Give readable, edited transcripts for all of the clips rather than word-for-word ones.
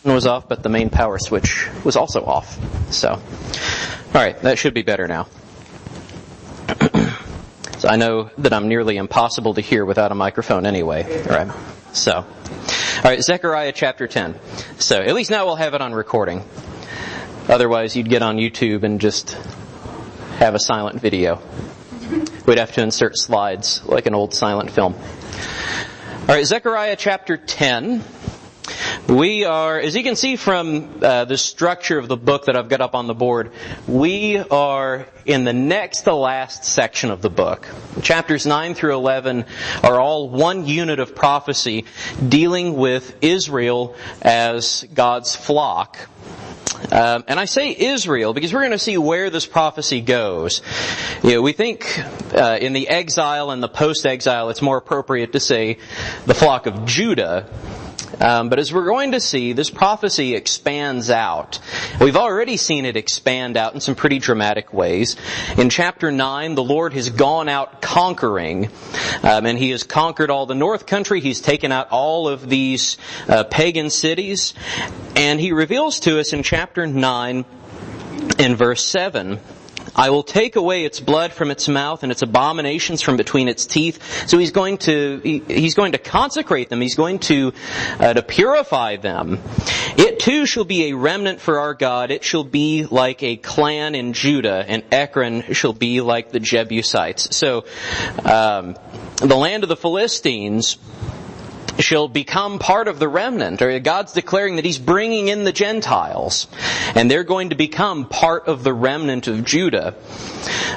was off, but the main power switch was also off. So, all right, that should be better now. So I know that I'm nearly impossible to hear without a microphone anyway. All right. So, all right, Zechariah chapter 10. So at least now we'll have it on recording. Otherwise, you'd get on YouTube and just have a silent video. We'd have to insert slides like an old silent film. All right, Zechariah chapter 10. We are, as you can see from the structure of the book that I've got up on the board, we are in the next to last section of the book. Chapters 9 through 11 are all one unit of prophecy dealing with Israel as God's flock. And I say Israel because we're going to see where this prophecy goes. You know, we think in the exile and the post-exile it's more appropriate to say the flock of Judah. But as we're going to see, this prophecy expands out. We've already seen it expand out in some pretty dramatic ways. In chapter 9, the Lord has gone out conquering, and He has conquered all the north country. He's taken out all of these pagan cities. And He reveals to us in chapter 9, in verse 7, I will take away its blood from its mouth and its abominations from between its teeth. So He's going to consecrate them. He's going to purify them. It too shall be a remnant for our God. It shall be like a clan in Judah, and Ekron shall be like the Jebusites. So the land of the Philistines shall become part of the remnant. Or God's declaring that He's bringing in the Gentiles, and they're going to become part of the remnant of Judah.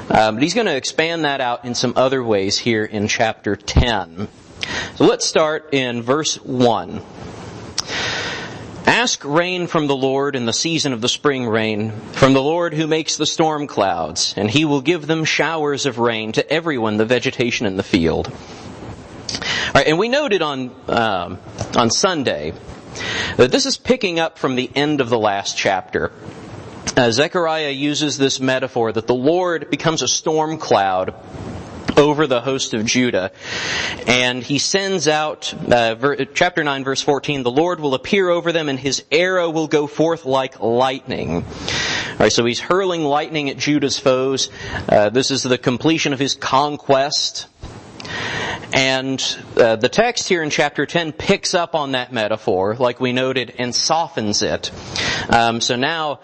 But He's going to expand that out in some other ways here in chapter 10. So let's start in verse 1. Ask rain from the Lord in the season of the spring rain, from the Lord who makes the storm clouds, and He will give them showers of rain to everyone, the vegetation in the field. All right, and we noted on Sunday that this is picking up from the end of the last chapter. Zechariah uses this metaphor that the Lord becomes a storm cloud over the host of Judah. And He sends out, chapter 9, verse 14, the Lord will appear over them and His arrow will go forth like lightning. All right, so He's hurling lightning at Judah's foes. This is the completion of His conquest. And the text here in chapter 10 picks up on that metaphor, like we noted, and softens it. So now,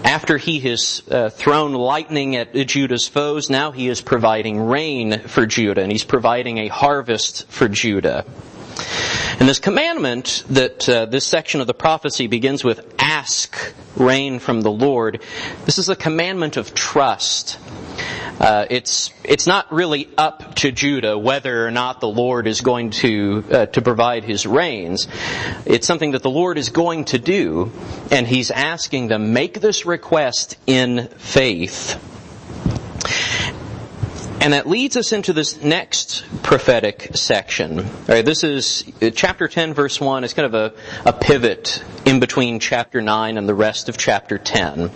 after He has thrown lightning at Judah's foes, now He is providing rain for Judah, and He's providing a harvest for Judah. And this commandment that this section of the prophecy begins with, ask rain from the Lord, this is a commandment of trust. It's not really up to Judah whether or not the Lord is going to provide His rains. It's something that the Lord is going to do, and He's asking them, make this request in faith. And that leads us into this next prophetic section. All right, this is chapter 10, verse 1. It's kind of a pivot in between chapter 9 and the rest of chapter 10.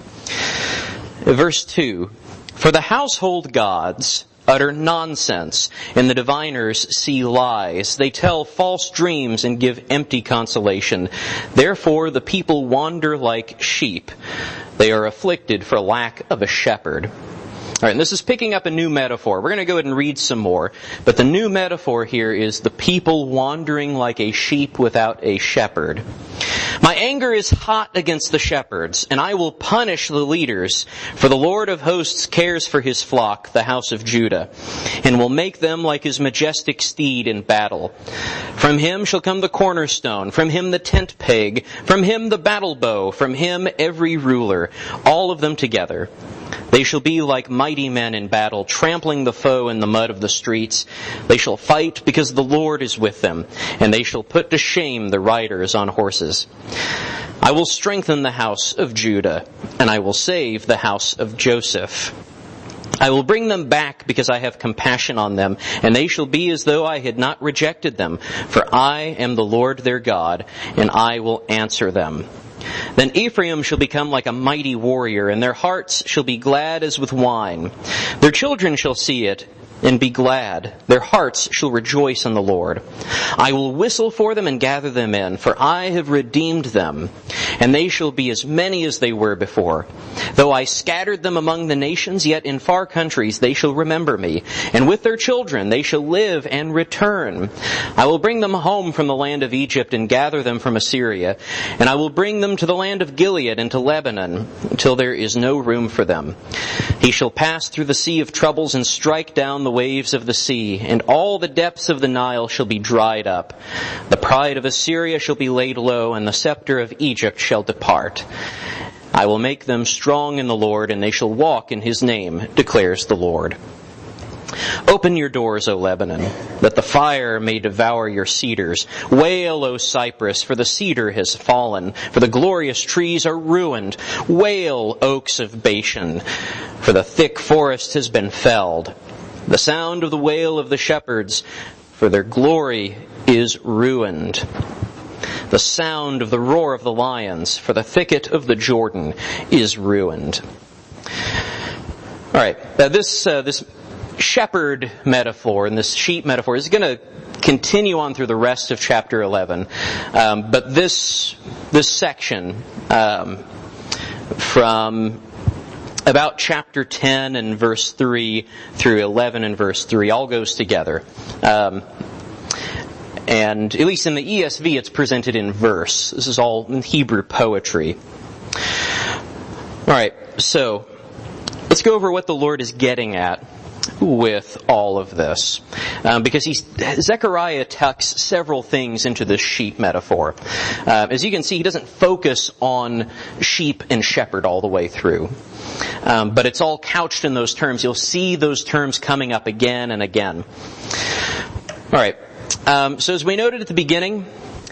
Verse 2. For the household gods utter nonsense, and the diviners see lies. They tell false dreams and give empty consolation. Therefore the people wander like sheep. They are afflicted for lack of a shepherd. All right, and this is picking up a new metaphor. We're going to go ahead and read some more. But the new metaphor here is the people wandering like a sheep without a shepherd. My anger is hot against the shepherds, and I will punish the leaders. For the Lord of hosts cares for His flock, the house of Judah, and will make them like His majestic steed in battle. From Him shall come the cornerstone, from Him the tent peg, from Him the battle bow, from Him every ruler, all of them together. They shall be like mighty men in battle, trampling the foe in the mud of the streets. They shall fight because the Lord is with them, and they shall put to shame the riders on horses. I will strengthen the house of Judah, and I will save the house of Joseph. I will bring them back because I have compassion on them, and they shall be as though I had not rejected them. For I am the Lord their God, and I will answer them. Then Ephraim shall become like a mighty warrior, and their hearts shall be glad as with wine. Their children shall see it, and be glad. Their hearts shall rejoice in the Lord. I will whistle for them and gather them in, for I have redeemed them, and they shall be as many as they were before. Though I scattered them among the nations, yet in far countries they shall remember me, and with their children they shall live and return. I will bring them home from the land of Egypt and gather them from Assyria, and I will bring them to the land of Gilead and to Lebanon, until there is no room for them. He shall pass through the sea of troubles and strike down the waves of the sea, and all the depths of the Nile shall be dried up. The pride of Assyria shall be laid low, and the scepter of Egypt shall depart. I will make them strong in the Lord, and they shall walk in His name, declares the Lord. Open your doors, O Lebanon, that the fire may devour your cedars. Wail, O Cypress, for the cedar has fallen, for the glorious trees are ruined. Wail, oaks of Bashan, for the thick forest has been felled. The sound of the wail of the shepherds, for their glory is ruined. The sound of the roar of the lions, for the thicket of the Jordan is ruined. All right, this shepherd metaphor and this sheep metaphor is going to continue on through the rest of chapter 11. But this section from about chapter 10 and verse 3 through 11 and verse 3 all goes together. And at least in the ESV, it's presented in verse. This is all in Hebrew poetry. All right, so let's go over what the Lord is getting at with all of this. Because Zechariah tucks several things into this sheep metaphor. As you can see, he doesn't focus on sheep and shepherd all the way through. But it's all couched in those terms. You'll see those terms coming up again and again. All right. So as we noted at the beginning,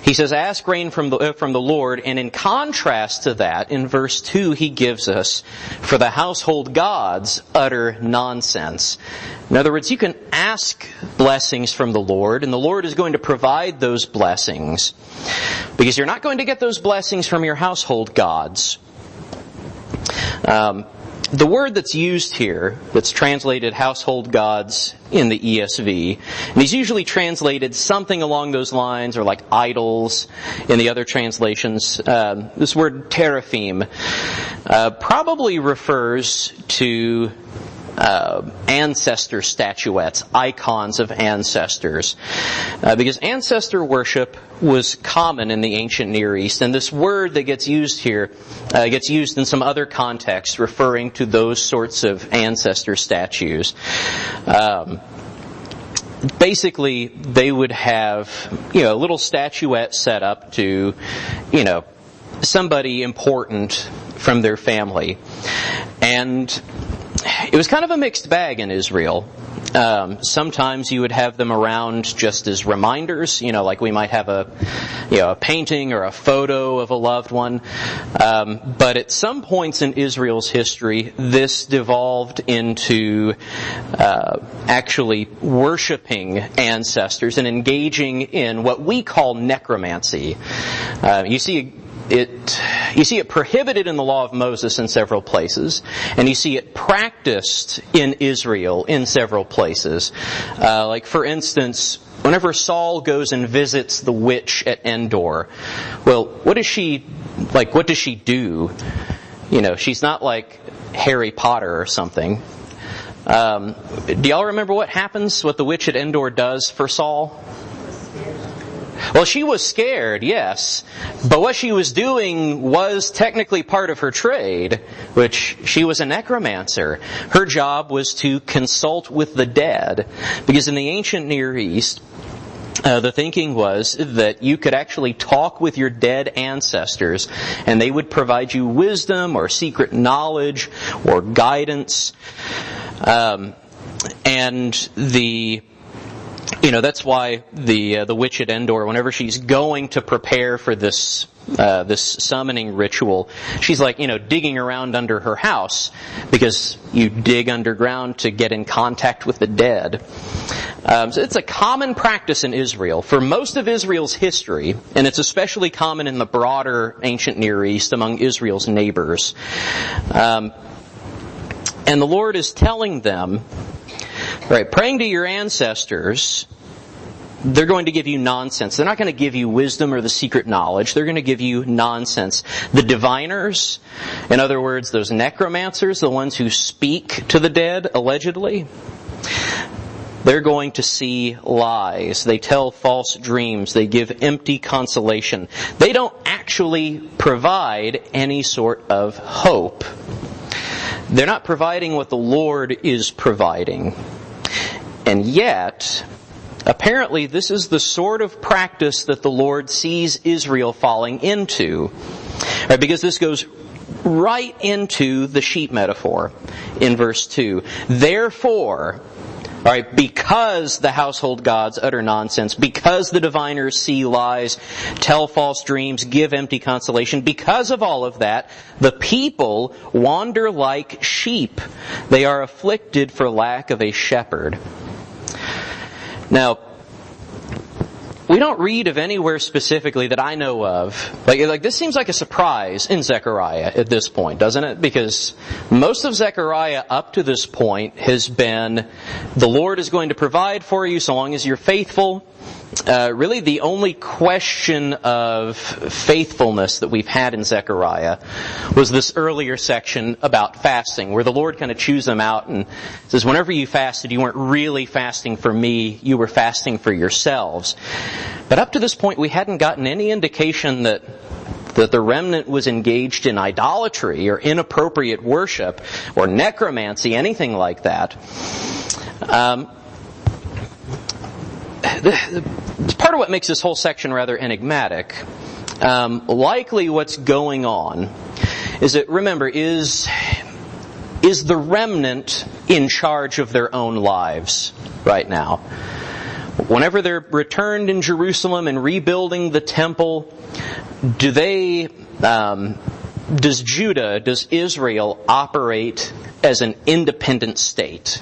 he says, ask rain from the Lord, and in contrast to that, in verse 2, he gives us, for the household gods utter nonsense. In other words, you can ask blessings from the Lord, and the Lord is going to provide those blessings, because you're not going to get those blessings from your household gods. The word that's used here, that's translated household gods in the ESV, and he's usually translated something along those lines, or like idols in the other translations. This word teraphim probably refers to ancestor statuettes, icons of ancestors. Because ancestor worship was common in the ancient Near East, and this word that gets used here gets used in some other contexts referring to those sorts of ancestor statues. Basically, they would have, a little statuette set up to, somebody important from their family. And it was kind of a mixed bag in Israel. Sometimes you would have them around just as reminders, like we might have a painting or a photo of a loved one. But at some points in Israel's history, this devolved into actually worshiping ancestors and engaging in what we call necromancy. You see it prohibited in the law of Moses in several places, and you see it practiced in Israel in several places. Like, for instance, whenever Saul goes and visits the witch at Endor, well, what does she do? She's not like Harry Potter or something. Do y'all remember what the witch at Endor does for Saul? Well, she was scared, yes, but what she was doing was technically part of her trade, which she was a necromancer. Her job was to consult with the dead, because in the ancient Near East, the thinking was that you could actually talk with your dead ancestors, and they would provide you wisdom or secret knowledge or guidance. That's why the witch at Endor, whenever she's going to prepare for this summoning ritual, she's like, digging around under her house, because you dig underground to get in contact with the dead. So it's a common practice in Israel for most of Israel's history, and it's especially common in the broader ancient Near East among Israel's neighbors. And the Lord is telling them Right, praying to your ancestors, they're going to give you nonsense. They're not going to give you wisdom or the secret knowledge. They're going to give you nonsense. The diviners, in other words, those necromancers, the ones who speak to the dead, allegedly, they're going to see lies. They tell false dreams. They give empty consolation. They don't actually provide any sort of hope. They're not providing what the Lord is providing. And yet, apparently this is the sort of practice that the Lord sees Israel falling into. Right, because this goes right into the sheep metaphor in verse 2. Therefore, all right, because the household gods utter nonsense, because the diviners see lies, tell false dreams, give empty consolation, because of all of that, the people wander like sheep. They are afflicted for lack of a shepherd. Now, we don't read of anywhere specifically that I know of. Like this seems like a surprise in Zechariah at this point, doesn't it? Because most of Zechariah up to this point has been, the Lord is going to provide for you so long as you're faithful. Really the only question of faithfulness that we've had in Zechariah was this earlier section about fasting, where the Lord kind of chews them out and says, whenever you fasted, you weren't really fasting for me, you were fasting for yourselves. But up to this point, we hadn't gotten any indication that the remnant was engaged in idolatry or inappropriate worship or necromancy, anything like that. It's part of what makes this whole section rather enigmatic. Likely what's going on is that, remember, is the remnant in charge of their own lives right now? Whenever they're returned in Jerusalem and rebuilding the temple, does Judah, does Israel operate as an independent state?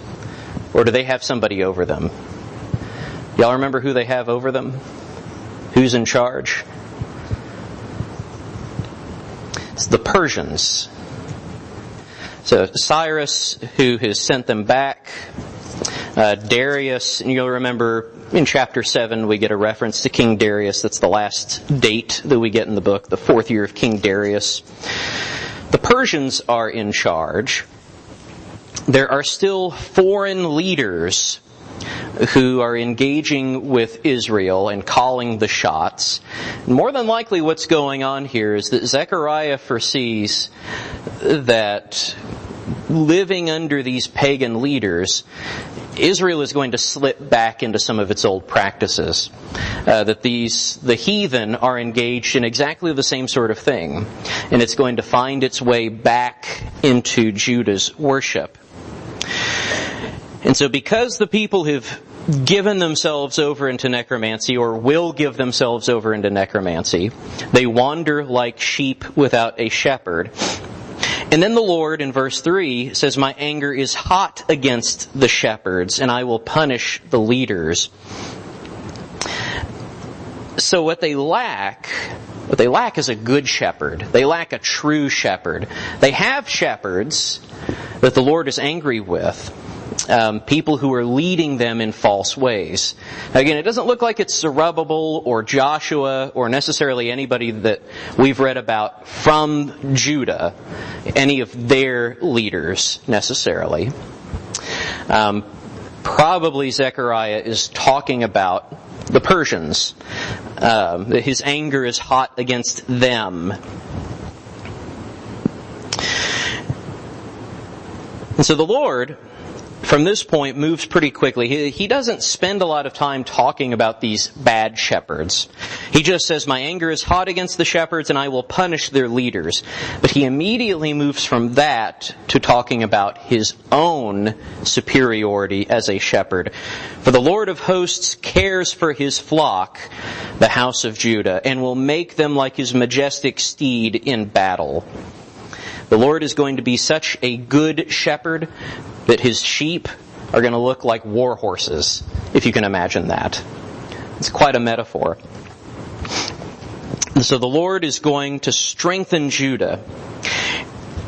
Or do they have somebody over them? Y'all remember who they have over them? Who's in charge? It's the Persians. So Cyrus, who has sent them back, Darius, and you'll remember in chapter 7 we get a reference to King Darius. That's the last date that we get in the book, the 4th year of King Darius. The Persians are in charge. There are still foreign leaders who are engaging with Israel and calling the shots. More than likely what's going on here is that Zechariah foresees that living under these pagan leaders, Israel is going to slip back into some of its old practices. That the heathen are engaged in exactly the same sort of thing. And it's going to find its way back into Judah's worship. And so because the people have given themselves over into necromancy, or will give themselves over into necromancy, they wander like sheep without a shepherd. And then the Lord, in verse 3, says, my anger is hot against the shepherds, and I will punish the leaders. So what they lack is a good shepherd. They lack a true shepherd. They have shepherds that the Lord is angry with. People who are leading them in false ways. Again, it doesn't look like it's Zerubbabel or Joshua or necessarily anybody that we've read about from Judah, any of their leaders necessarily. Probably Zechariah is talking about the Persians. His anger is hot against them. And so the Lord, from this point, moves pretty quickly. He doesn't spend a lot of time talking about these bad shepherds. He just says, my anger is hot against the shepherds and I will punish their leaders. But he immediately moves from that to talking about his own superiority as a shepherd. For the Lord of hosts cares for his flock, the house of Judah, and will make them like his majestic steed in battle. The Lord is going to be such a good shepherd that his sheep are going to look like war horses, if you can imagine that. It's quite a metaphor. And so the Lord is going to strengthen Judah.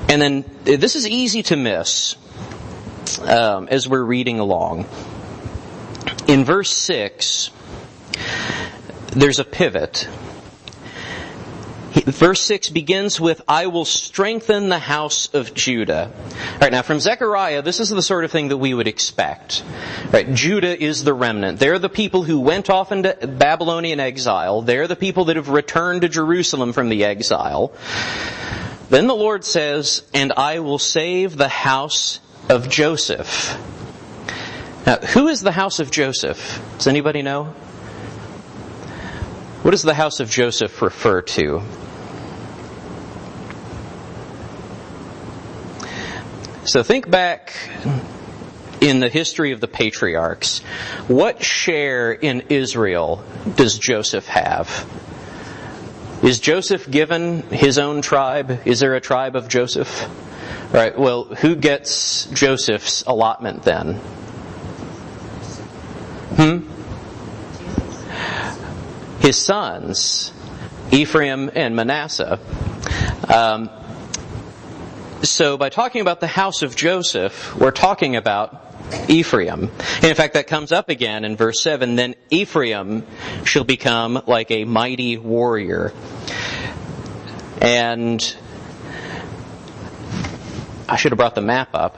And then, this is easy to miss. as we're reading along. In verse 6, there's a pivot. Verse 6 begins with, I will strengthen the house of Judah. All right, now from Zechariah, this is the sort of thing that we would expect. Right, Judah is the remnant. They're the people who went off into Babylonian exile. They're the people that have returned to Jerusalem from the exile. Then the Lord says, and I will save the house of Joseph. Now, who is the house of Joseph? Does anybody know? What does the house of Joseph refer to? So think back in the history of the patriarchs. What share in Israel does Joseph have? Is Joseph given his own tribe? Is there a tribe of Joseph? Right. Well, who gets Joseph's allotment then? His sons, Ephraim and Manasseh. So by talking about the house of Joseph, we're talking about Ephraim. And in fact, that comes up again in verse 7. Then Ephraim shall become like a mighty warrior. And I should have brought the map up.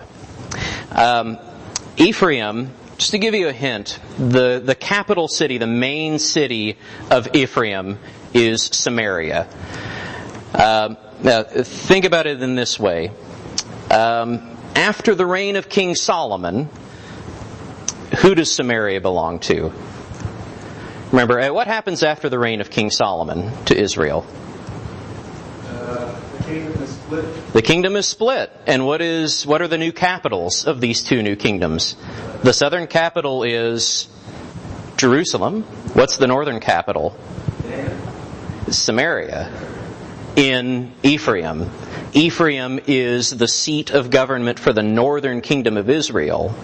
Ephraim, just to give you a hint, the capital city, the main city of Ephraim is Samaria. Now, think about it in this way. After the reign of King Solomon, who does Samaria belong to? Remember, what happens after the reign of King Solomon to Israel? The kingdom is split. The kingdom is split. And what are the new capitals of these two new kingdoms? The southern capital is Jerusalem. What's the northern capital? Samaria. In Ephraim. Ephraim is the seat of government for the northern kingdom of Israel.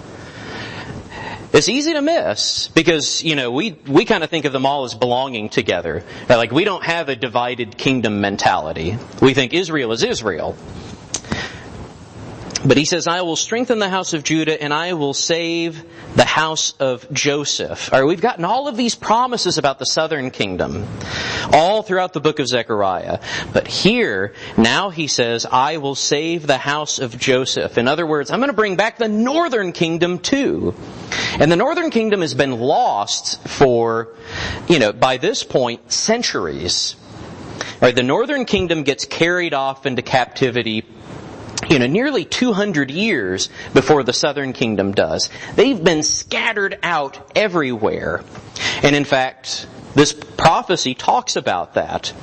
It's easy to miss because, we kind of think of them all as belonging together. Like, we don't have a divided kingdom mentality. We think Israel is Israel. But he says, I will strengthen the house of Judah and I will save the house of Joseph. All right, we've gotten all of these promises about the southern kingdom all throughout the book of Zechariah. But here, now he says, I will save the house of Joseph. In other words, I'm going to bring back the northern kingdom too. And the northern kingdom has been lost for, by this point, centuries. All right, the northern kingdom gets carried off into captivity nearly 200 years before the southern kingdom does. They've been scattered out everywhere. And in fact, this prophecy talks about that.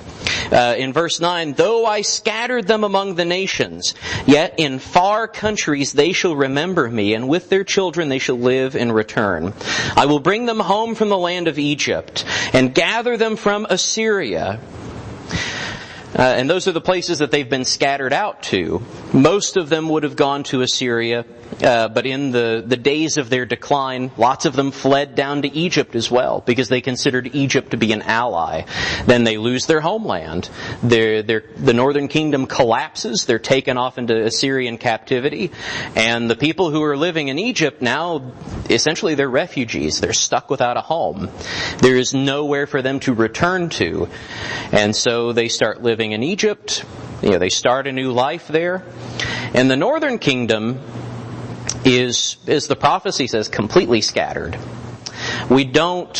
In verse 9, though I scattered them among the nations, yet in far countries they shall remember me, and with their children they shall live and return. I will bring them home from the land of Egypt, and gather them from Assyria. And those are the places that they've been scattered out to. Most of them would have gone to Assyria, but in the days of their decline, lots of them fled down to Egypt as well, because they considered Egypt to be an ally. Then they lose their homeland. The northern kingdom collapses. They're taken off into Assyrian captivity. And the people who are living in Egypt now, essentially they're refugees. They're stuck without a home. There is nowhere for them to return to. And so they start living in Egypt. They start a new life there. And the northern kingdom is, as the prophecy says, completely scattered. We don't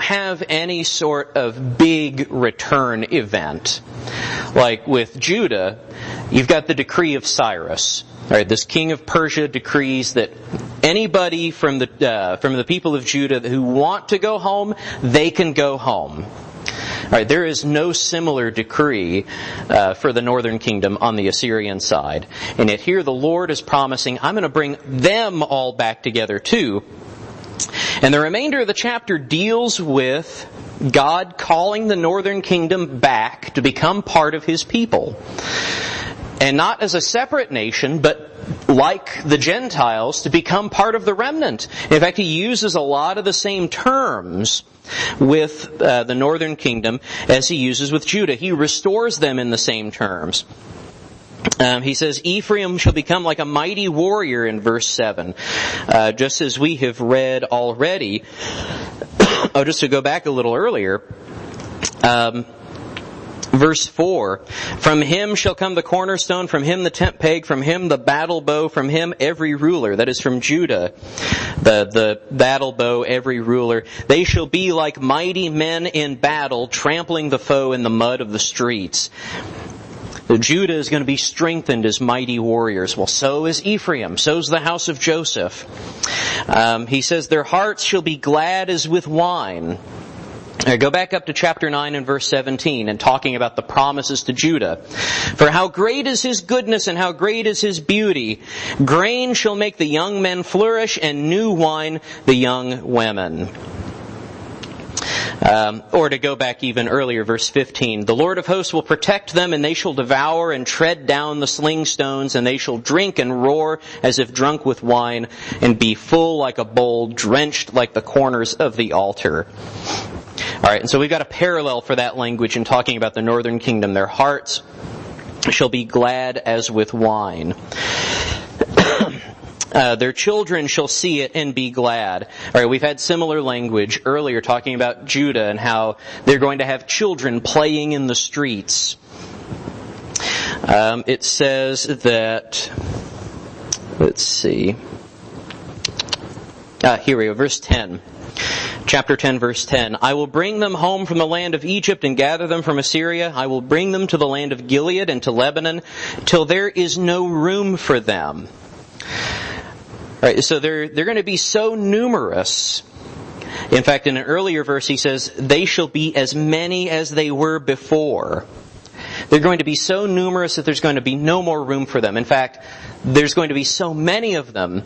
have any sort of big return event. Like with Judah, you've got the decree of Cyrus. All right, this king of Persia decrees that anybody from the people of Judah who want to go home, they can go home. All right, there is no similar decree for the northern kingdom on the Assyrian side. And yet here the Lord is promising, I'm going to bring them all back together too. And the remainder of the chapter deals with God calling the northern kingdom back to become part of His people. And not as a separate nation, but like the Gentiles, to become part of the remnant. In fact, He uses a lot of the same terms with the northern kingdom as He uses with Judah. He restores them in the same terms. He says, Ephraim shall become like a mighty warrior in verse 7. Just as we have read already, just to go back a little earlier, verse 4, from him shall come the cornerstone, from him the tent peg, from him the battle bow, from him every ruler. That is from Judah, the battle bow, every ruler. They shall be like mighty men in battle, trampling the foe in the mud of the streets. Judah is going to be strengthened as mighty warriors. Well, so is Ephraim. So is the house of Joseph. He says, their hearts shall be glad as with wine. Go back up to chapter 9 and verse 17 and talking about the promises to Judah. For how great is his goodness and how great is his beauty. Grain shall make the young men flourish and new wine the young women. Or to go back even earlier, verse 15, the Lord of hosts will protect them, and they shall devour and tread down the sling stones, and they shall drink and roar as if drunk with wine, and be full like a bowl, drenched like the corners of the altar. All right, and so we've got a parallel for that language in talking about the northern kingdom. Their hearts shall be glad as with wine. Their children shall see it and be glad. All right, we've had similar language earlier talking about Judah and how they're going to have children playing in the streets. It says that, let's see. Here we go, verse 10. Chapter 10, verse 10. I will bring them home from the land of Egypt and gather them from Assyria. I will bring them to the land of Gilead and to Lebanon till there is no room for them. All right, so they're going to be so numerous. In fact, in an earlier verse he says, they shall be as many as they were before. They're going to be so numerous that there's going to be no more room for them. In fact, there's going to be so many of them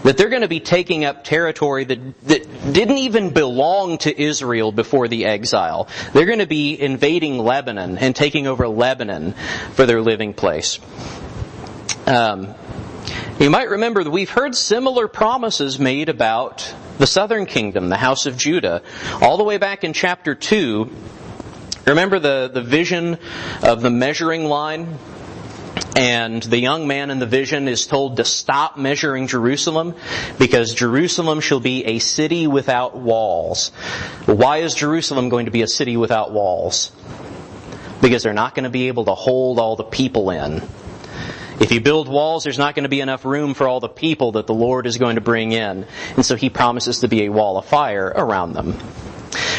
that they're going to be taking up territory that didn't even belong to Israel before the exile. They're going to be invading Lebanon and taking over Lebanon for their living place. You might remember that we've heard similar promises made about the southern kingdom, the house of Judah, all the way back in chapter 2. Remember the vision of the measuring line? And the young man in the vision is told to stop measuring Jerusalem because Jerusalem shall be a city without walls. Why is Jerusalem going to be a city without walls? Because they're not going to be able to hold all the people in. If you build walls, there's not going to be enough room for all the people that the Lord is going to bring in. And so he promises to be a wall of fire around them.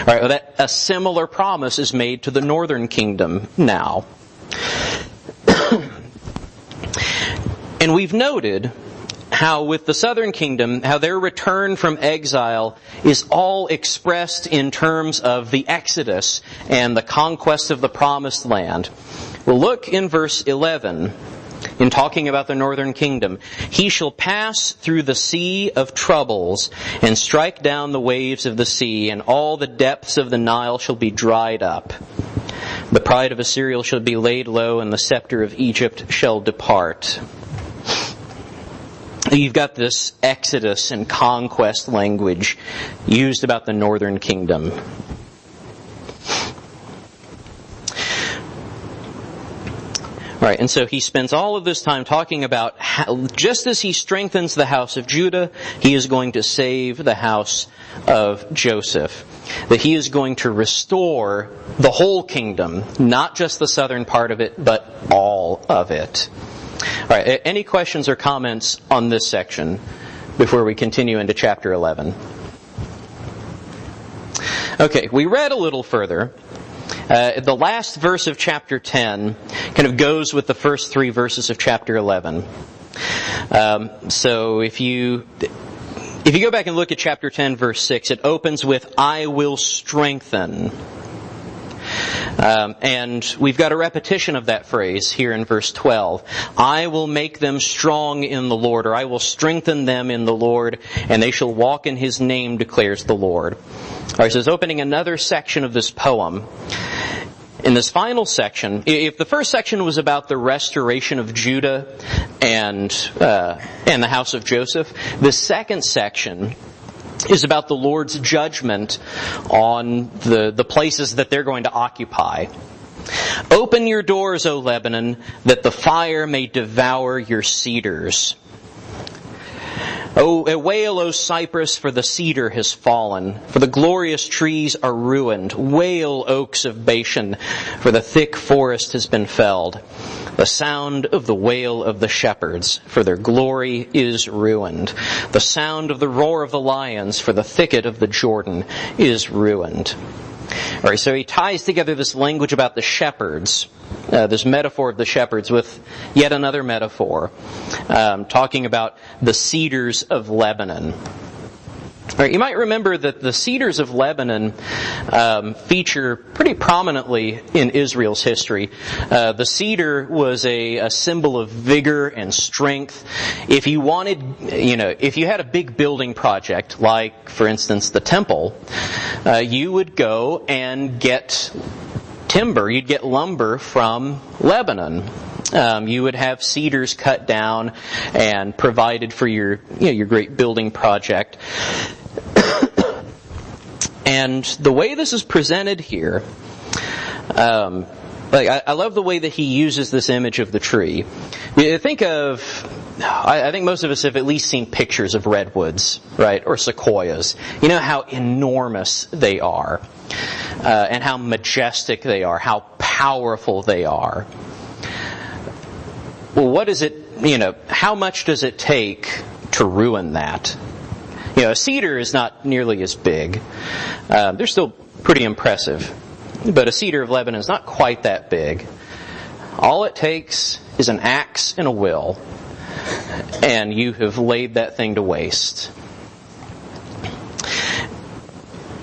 All right, well, a similar promise is made to the northern kingdom now. And we've noted how with the southern kingdom, how their return from exile is all expressed in terms of the Exodus and the conquest of the promised land. Well, look in verse 11. In talking about the northern kingdom, he shall pass through the sea of troubles and strike down the waves of the sea, and all the depths of the Nile shall be dried up. The pride of Assyria shall be laid low, and the scepter of Egypt shall depart. You've got this exodus and conquest language used about the northern kingdom. Right, and so he spends all of this time talking about how, just as he strengthens the house of Judah, he is going to save the house of Joseph. That he is going to restore the whole kingdom, not just the southern part of it, but all of it. All right, any questions or comments on this section before we continue into chapter 11? Okay, we read a little further. The last verse of chapter 10 kind of goes with the first 3 verses of chapter 11. So if you go back and look at chapter 10, verse 6, it opens with, I will strengthen. And we've got a repetition of that phrase here in verse 12. I will make them strong in the Lord, or I will strengthen them in the Lord, and they shall walk in His name, declares the Lord. All right, so it's opening another section of this poem. In this final section, if the first section was about the restoration of Judah and the house of Joseph, the second section is about the Lord's judgment on the places that they're going to occupy. Open your doors, O Lebanon, that the fire may devour your cedars. Oh, wail, O cypress, for the cedar has fallen, for the glorious trees are ruined. Wail, oaks of Bashan, for the thick forest has been felled. The sound of the wail of the shepherds, for their glory is ruined. The sound of the roar of the lions, for the thicket of the Jordan is ruined. All right, so he ties together this language about the shepherds, this metaphor of the shepherds, with yet another metaphor, talking about the cedars of Lebanon. All right, you might remember that the cedars of Lebanon feature pretty prominently in Israel's history. The cedar was a symbol of vigor and strength. If you wanted, if you had a big building project, like, for instance, the temple, you would go and get timber. You'd get lumber from Lebanon. You would have cedars cut down and provided for your great building project. And the way this is presented here, I love the way that he uses this image of the tree. I think most of us have at least seen pictures of redwoods, right, or sequoias. You know how enormous they are, and how majestic they are, how powerful they are. Well, how much does it take to ruin that? A cedar is not nearly as big. They're still pretty impressive. But a cedar of Lebanon is not quite that big. All it takes is an axe and a will, and you have laid that thing to waste.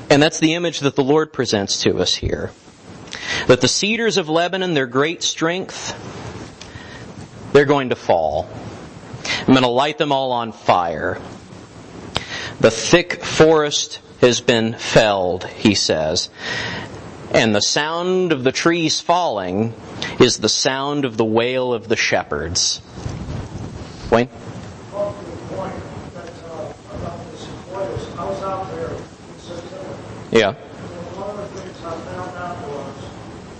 And that's the image that the Lord presents to us here. That the cedars of Lebanon, their great strength, they're going to fall. I'm going to light them all on fire. The thick forest has been felled, he says. And the sound of the trees falling is the sound of the wail of the shepherds. Wayne? Well, to the point about the sequoias, I was out there in September. Yeah. And one of the things I found out was,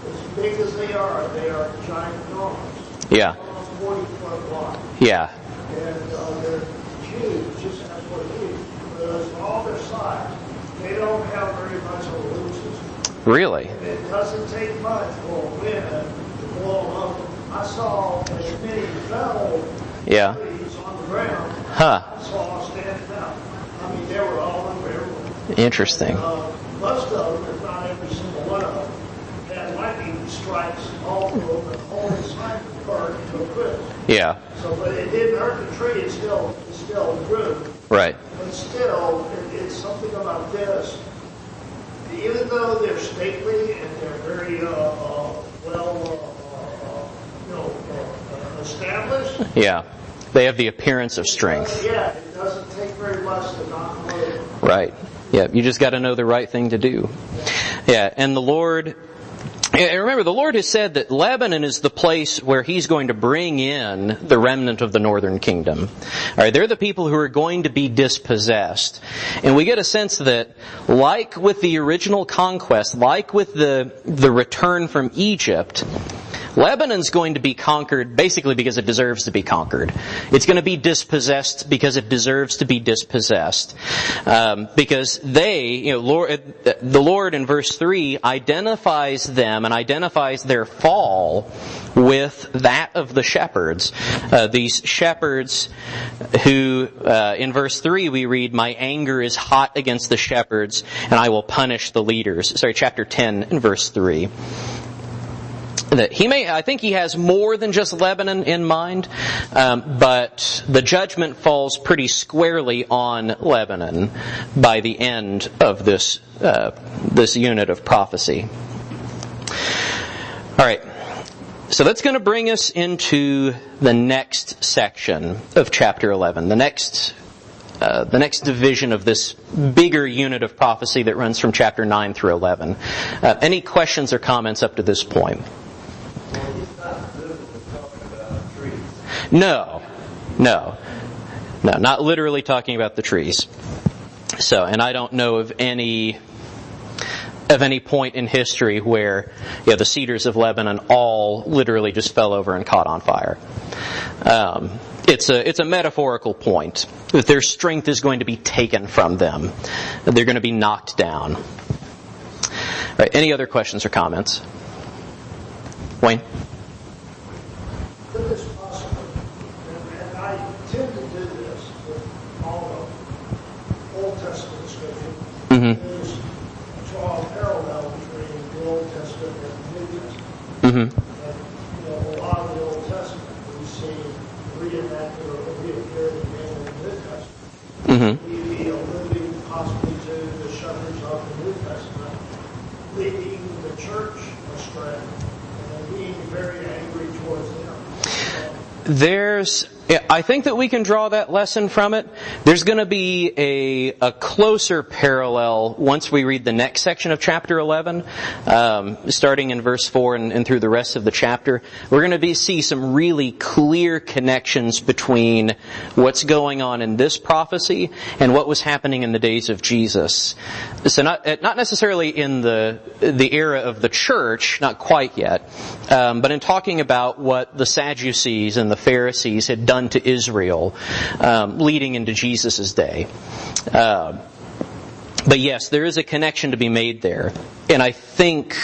as big as they are giant enormous. Yeah. Almost 40 foot wide. Yeah. And they're huge, just as what huge. But as all their size, they don't have very much of a root system. Really? And it doesn't take much for a wind to blow them up. I saw as many fell trees on the ground. Huh. I saw standing out. I mean, they were all over everywhere. Interesting. Most of them, if not every single one of them, had lightning strikes all through the whole side of the bird to a crisp. Yeah. So, but it didn't hurt the tree. It still grew. Right. But still, it's something about this. Even though they're stately and they're very established. Yeah. They have the appearance of strength. Yeah, it doesn't take very much to knock them over. Right. Yeah, you just got to know the right thing to do. Yeah, and the Lord... Remember, the Lord has said that Lebanon is the place where He's going to bring in the remnant of the northern kingdom. All right, they're the people who are going to be dispossessed. And we get a sense that, like with the original conquest, like with the return from Egypt, Lebanon's going to be conquered basically because it deserves to be conquered. It's going to be dispossessed because it deserves to be dispossessed. Because the Lord in verse 3 identifies them and identifies their fall with that of the shepherds. These shepherds who, in verse 3 we read, "My anger is hot against the shepherds, and I will punish the leaders." Sorry, chapter 10 and verse 3. That I think he has more than just Lebanon in mind, but the judgment falls pretty squarely on Lebanon by the end of this unit of prophecy. All right, so that's going to bring us into the next section of chapter 11, the next division of this bigger unit of prophecy that runs from chapter 9 through 11. Any questions or comments up to this point? No, not literally talking about the trees. So, and I don't know of any of any point in history where the cedars of Lebanon all literally just fell over and caught on fire. It's a metaphorical point that their strength is going to be taken from them. They're going to be knocked down. All right, any other questions or comments? Wayne? Could this possibly, and I tend to do this with all the Old Testament scripture, is draw a parallel between the Old Testament and the New Testament. And, a lot of the Old Testament we see reenacted or reappeared again in the New Testament. We be alluding possibly to the shepherds of the New Testament leading the church astray and being very angry towards them. I think that we can draw that lesson from it. There's going to be a closer parallel once we read the next section of chapter 11, starting in verse 4 and through the rest of the chapter. We're going to see some really clear connections between what's going on in this prophecy and what was happening in the days of Jesus. So not necessarily in the era of the church, not quite yet, but in talking about what the Sadducees and the Pharisees had done to Israel, leading into Jesus' day. But yes, there is a connection to be made there. And I think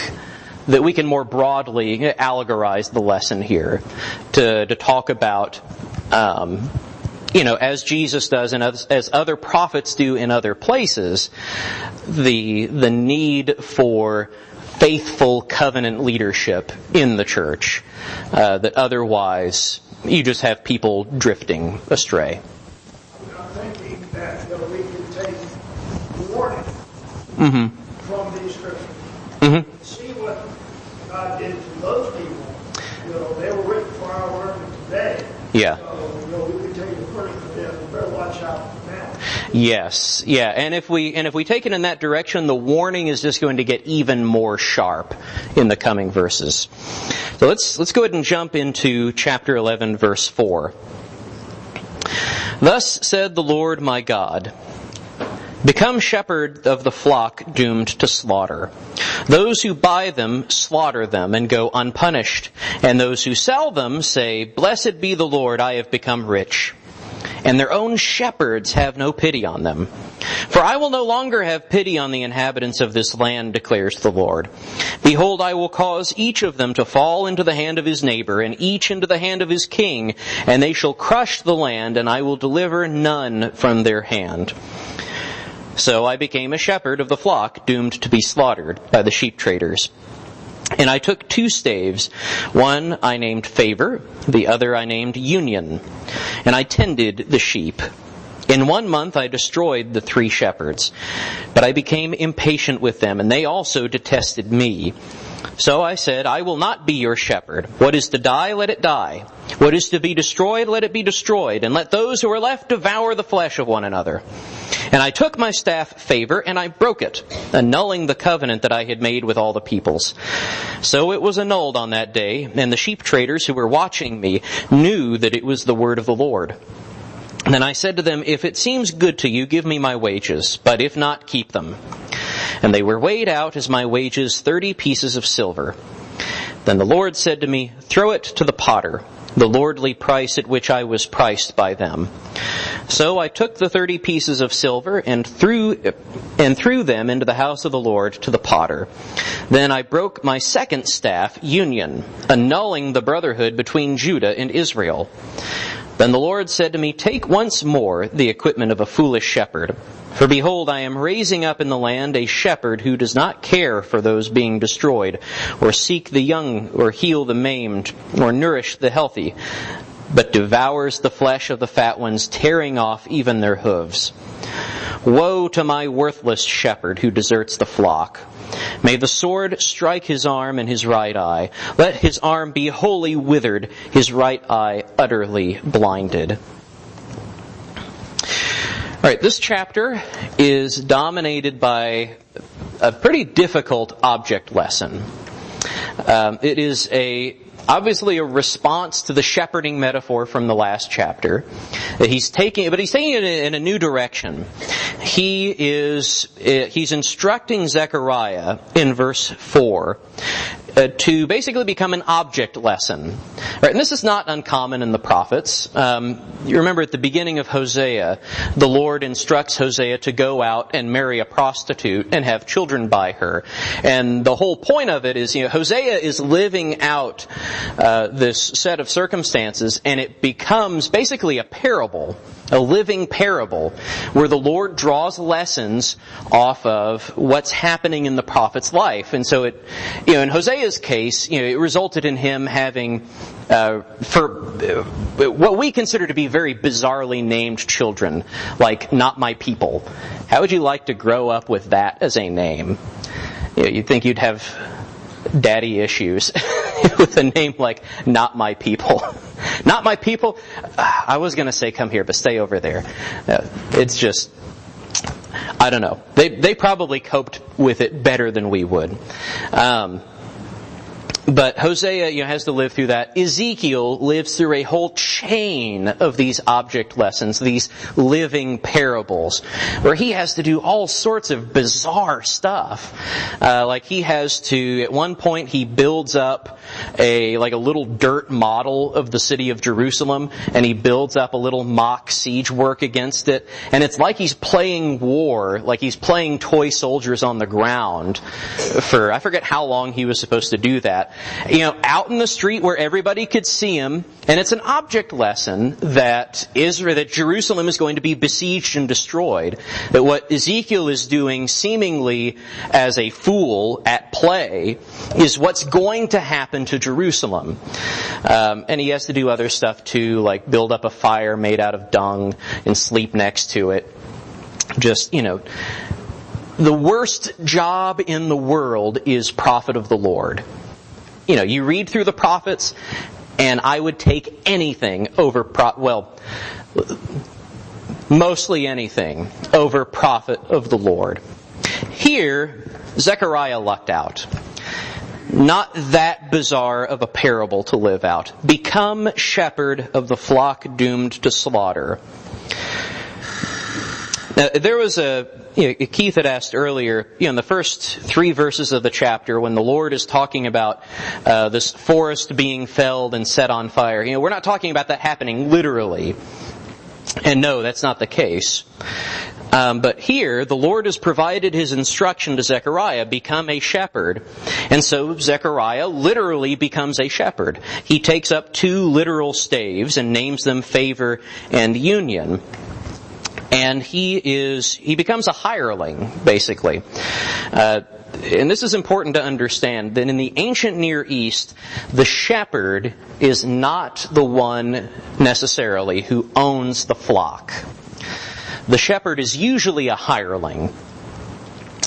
that we can more broadly allegorize the lesson here to talk about, as Jesus does and as other prophets do in other places, the need for faithful covenant leadership in the church, that otherwise you just have people drifting astray. I'm thinking that we can take warning from these scriptures. See what God did to those people. They were written for our learning today. Yeah. So, we can take a warning from them. We better watch out now. Yes. Yeah. And if we take it in that direction, the warning is just going to get even more sharp in the coming verses. So let's go ahead and jump into chapter 11, verse 4. Thus said the Lord my God, become shepherd of the flock doomed to slaughter. Those who buy them slaughter them and go unpunished. And those who sell them say, blessed be the Lord, I have become rich. And their own shepherds have no pity on them. For I will no longer have pity on the inhabitants of this land, declares the Lord. Behold, I will cause each of them to fall into the hand of his neighbor, and each into the hand of his king, and they shall crush the land, and I will deliver none from their hand. So I became a shepherd of the flock, doomed to be slaughtered by the sheep traders. And I took 2 staves. One I named Favor, the other I named Union. And I tended the sheep. In 1 month I destroyed the 3 shepherds. But I became impatient with them, and they also detested me. So I said, I will not be your shepherd. What is to die, let it die. What is to be destroyed, let it be destroyed. And let those who are left devour the flesh of one another. And I took my staff Favor, and I broke it, annulling the covenant that I had made with all the peoples. So it was annulled on that day, and the sheep traders who were watching me knew that it was the word of the Lord. Then I said to them, if it seems good to you, give me my wages, but if not, keep them. And they were weighed out as my wages, 30 pieces of silver. Then the Lord said to me, throw it to the potter, the lordly price at which I was priced by them. So I took the 30 pieces of silver and threw them into the house of the Lord to the potter. Then I broke my second staff, Union, annulling the brotherhood between Judah and Israel. Then the Lord said to me, take once more the equipment of a foolish shepherd. For behold, I am raising up in the land a shepherd who does not care for those being destroyed, or seek the young, or heal the maimed, or nourish the healthy, but devours the flesh of the fat ones, tearing off even their hooves. Woe to my worthless shepherd who deserts the flock. May the sword strike his arm and his right eye. Let his arm be wholly withered, his right eye utterly blinded. All right, this chapter is dominated by a pretty difficult object lesson. It is obviously a response to the shepherding metaphor from the last chapter. But he's taking it in a new direction. he's instructing Zechariah in verse 4 to basically become an object lesson. Right, and this is not uncommon in the prophets. You remember at the beginning of Hosea, the Lord instructs Hosea to go out and marry a prostitute and have children by her. And the whole point of it is, Hosea is living out this set of circumstances, and it becomes basically a parable, a living parable, where the Lord draws lessons off of what's happening in the prophet's life. And so in Hosea's case, it resulted in him having, for what we consider to be very bizarrely named children, like "not my people." How would you like to grow up with that as a name? You'd think you'd have daddy issues with a name like "not my people." Not my people? I was going to say come here, but stay over there. It's just, I don't know. They probably coped with it better than we would. But Hosea, has to live through that. Ezekiel lives through a whole chain of these object lessons, these living parables, where he has to do all sorts of bizarre stuff. Like he has to, at one point, he builds up a little dirt model of the city of Jerusalem, and he builds up a little mock siege work against it. And it's like he's playing war, like he's playing toy soldiers on the ground for, I forget how long he was supposed to do that. Out in the street where everybody could see him, and it's an object lesson that Jerusalem is going to be besieged and destroyed. That what Ezekiel is doing, seemingly as a fool at play, is what's going to happen to Jerusalem. And he has to do other stuff too, like build up a fire made out of dung and sleep next to it. Just, the worst job in the world is prophet of the Lord. You read through the prophets, and I would take anything over mostly anything over prophet of the Lord. Here, Zechariah lucked out. Not that bizarre of a parable to live out. Become shepherd of the flock doomed to slaughter. Now, there was Keith had asked earlier, in the first 3 verses of the chapter, when the Lord is talking about this forest being felled and set on fire, we're not talking about that happening literally. And no, that's not the case. But here, the Lord has provided His instruction to Zechariah, become a shepherd. And so Zechariah literally becomes a shepherd. He takes up 2 literal staves and names them Favor and Union. And he becomes a hireling, basically. And this is important to understand, that in the ancient Near East, the shepherd is not the one necessarily who owns the flock. The shepherd is usually a hireling.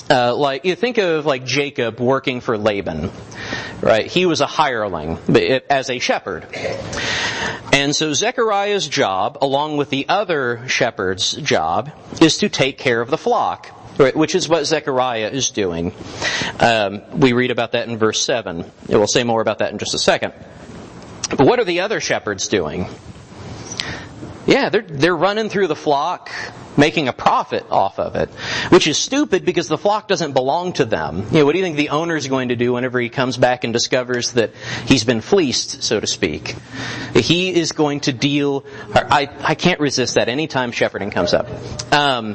Like you think of like Jacob working for Laban, right? He was a hireling as a shepherd. And so Zechariah's job, along with the other shepherd's job, is to take care of the flock, right, which is what Zechariah is doing. We read about that in verse 7. We'll say more about that in just a second. But what are the other shepherds doing? Yeah, they're running through the flock, making a profit off of it, which is stupid because the flock doesn't belong to them. What do you think the owner is going to do whenever he comes back and discovers that he's been fleeced, so to speak? He is going to deal... I can't resist that anytime shepherding comes up. They're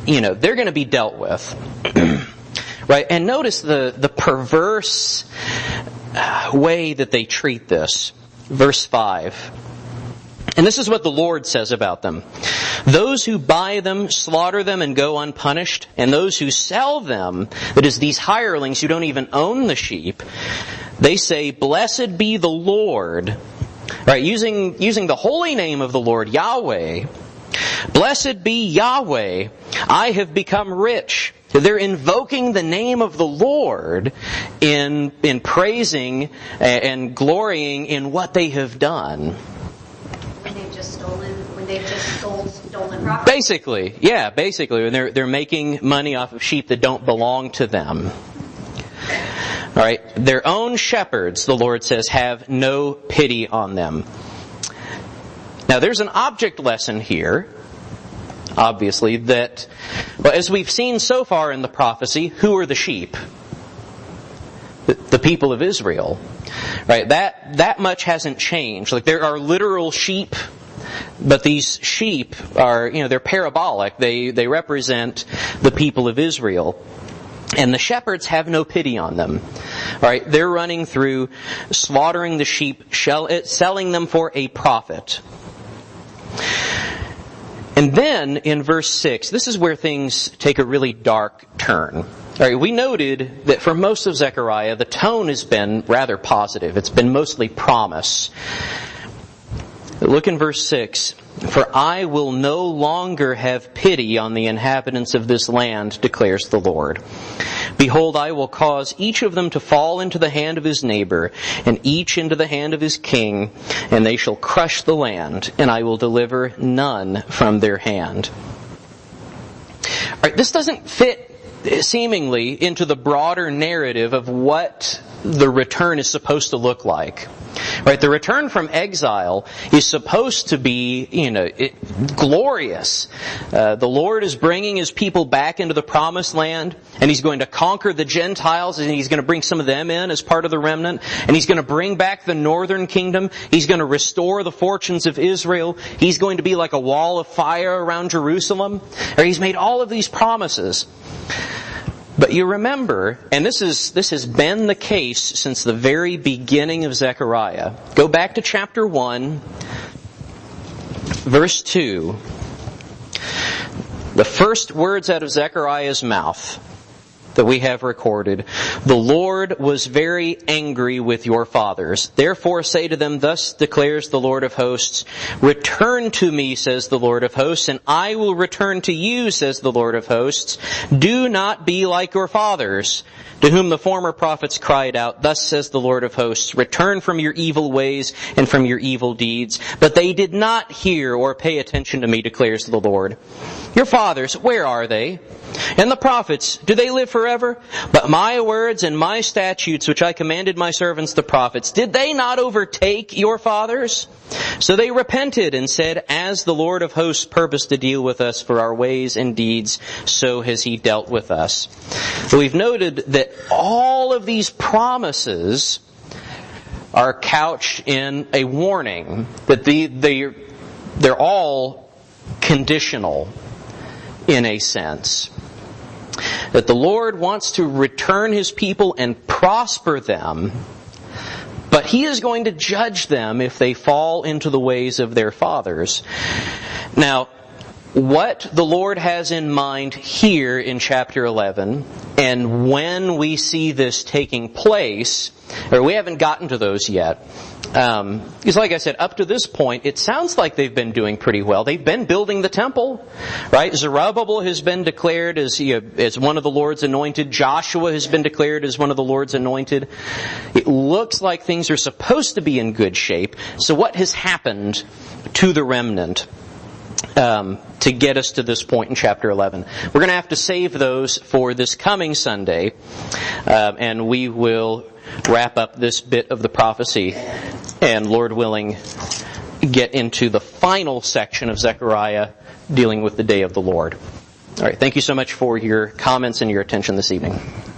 going to be dealt with. Right? And notice the perverse way that they treat this. Verse 5. And this is what the Lord says about them. Those who buy them slaughter them and go unpunished, and those who sell them, that is, these hirelings who don't even own the sheep, they say, "Blessed be the Lord." Right, using the holy name of the Lord, Yahweh. "Blessed be Yahweh, I have become rich." They're invoking the name of the Lord in praising and glorying in what they have done. When they've just stolen property. Basically, when they're making money off of sheep that don't belong to them. All right, their own shepherds, the Lord says, have no pity on them. Now, there's an object lesson here obviously, that, well, as we've seen so far in the prophecy, who are the sheep? The people of Israel. Right? That much hasn't changed. Like, there are literal sheep, but these sheep are, they're parabolic. They represent the people of Israel. And the shepherds have no pity on them. Right? They're running through, slaughtering the sheep, selling them for a profit. And then in verse 6, this is where things take a really dark turn. All right, we noted that for most of Zechariah, the tone has been rather positive. It's been mostly promise. Look in verse 6. For I will no longer have pity on the inhabitants of this land, declares the Lord. Behold, I will cause each of them to fall into the hand of his neighbor, and each into the hand of his king, and they shall crush the land, and I will deliver none from their hand. All right, this doesn't fit seemingly into the broader narrative of what the return is supposed to look like. Right, the return from exile is supposed to be, glorious. The Lord is bringing His people back into the promised land, and He's going to conquer the Gentiles, and He's going to bring some of them in as part of the remnant, and He's going to bring back the northern kingdom. He's going to restore the fortunes of Israel. He's going to be like a wall of fire around Jerusalem. He's made all of these promises. But you remember, and this has been the case since the very beginning of Zechariah. Go back to chapter 1, verse 2. The first words out of Zechariah's mouth that we have recorded. The Lord was very angry with your fathers. Therefore say to them, thus declares the Lord of hosts, return to me, says the Lord of hosts, and I will return to you, says the Lord of hosts. Do not be like your fathers, to whom the former prophets cried out, thus says the Lord of hosts, return from your evil ways and from your evil deeds. But they did not hear or pay attention to me, declares the Lord. Your fathers, where are they? And the prophets, do they live forever? But my words and my statutes, which I commanded my servants the prophets, did they not overtake your fathers? So they repented and said, as the Lord of hosts purposed to deal with us for our ways and deeds, so has He dealt with us. So we've noted that all of these promises are couched in a warning, that they're all conditional in a sense. That the Lord wants to return His people and prosper them, but He is going to judge them if they fall into the ways of their fathers. Now, what the Lord has in mind here in chapter 11, and when we see this taking place, or we haven't gotten to those yet, because like I said, up to this point, it sounds like they've been doing pretty well. They've been building the temple, right? Zerubbabel has been declared as one of the Lord's anointed. Joshua has been declared as one of the Lord's anointed. It looks like things are supposed to be in good shape. So what has happened to the remnant to get us to this point in chapter 11? We're going to have to save those for this coming Sunday, and we will wrap up this bit of the prophecy and, Lord willing, get into the final section of Zechariah dealing with the day of the Lord. All right, thank you so much for your comments and your attention this evening.